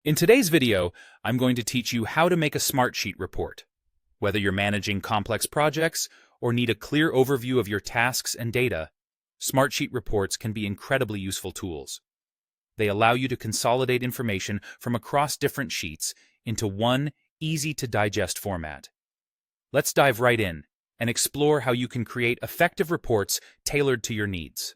In today's video, I'm going to teach you how to make a Smartsheet report. Whether you're managing complex projects or need a clear overview of your tasks and data, Smartsheet reports can be incredibly useful tools. They allow you to consolidate information from across different sheets into one easy-to-digest format. Let's dive right in and explore how you can create effective reports tailored to your needs.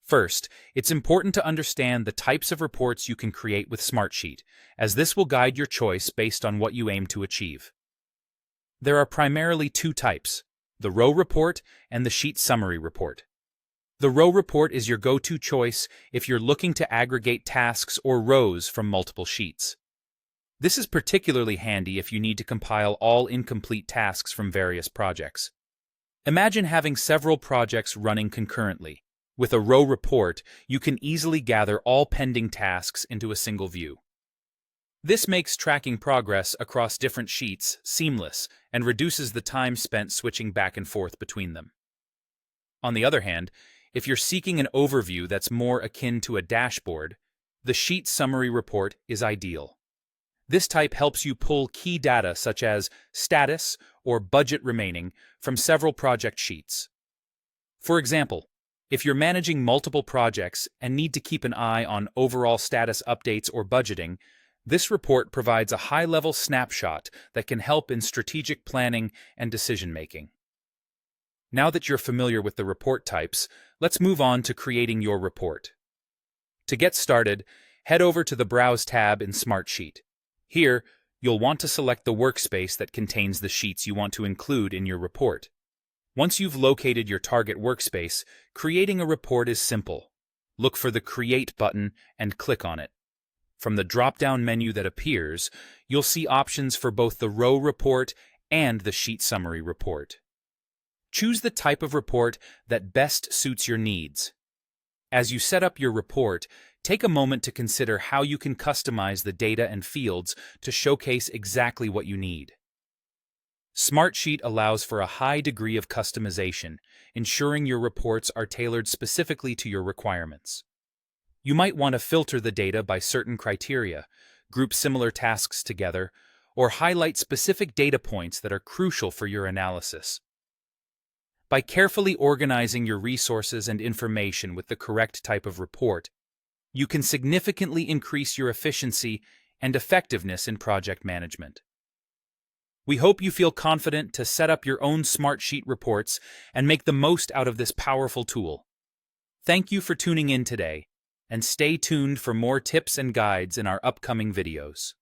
First, it's important to understand the types of reports you can create with Smartsheet, as this will guide your choice based on what you aim to achieve. There are primarily two types, the row report and the sheet summary report. The row report is your go-to choice if you're looking to aggregate tasks or rows from multiple sheets. This is particularly handy if you need to compile all incomplete tasks from various projects. Imagine having several projects running concurrently. With a row report, you can easily gather all pending tasks into a single view. This makes tracking progress across different sheets seamless and reduces the time spent switching back and forth between them. On the other hand, if you're seeking an overview that's more akin to a dashboard, the sheet summary report is ideal. This type helps you pull key data such as status or budget remaining from several project sheets. For example, if you're managing multiple projects and need to keep an eye on overall status updates or budgeting, this report provides a high-level snapshot that can help in strategic planning and decision-making. Now that you're familiar with the report types, let's move on to creating your report. To get started, head over to the Browse tab in Smartsheet. Here, you'll want to select the workspace that contains the sheets you want to include in your report. Once you've located your target workspace, creating a report is simple. Look for the Create button and click on it. From the drop-down menu that appears, you'll see options for both the row report and the sheet summary report. Choose the type of report that best suits your needs. As you set up your report, take a moment to consider how you can customize the data and fields to showcase exactly what you need. Smartsheet allows for a high degree of customization, ensuring your reports are tailored specifically to your requirements. You might want to filter the data by certain criteria, group similar tasks together, or highlight specific data points that are crucial for your analysis. By carefully organizing your resources and information with the correct type of report, you can significantly increase your efficiency and effectiveness in project management. We hope you feel confident to set up your own Smartsheet reports and make the most out of this powerful tool. Thank you for tuning in today, and stay tuned for more tips and guides in our upcoming videos.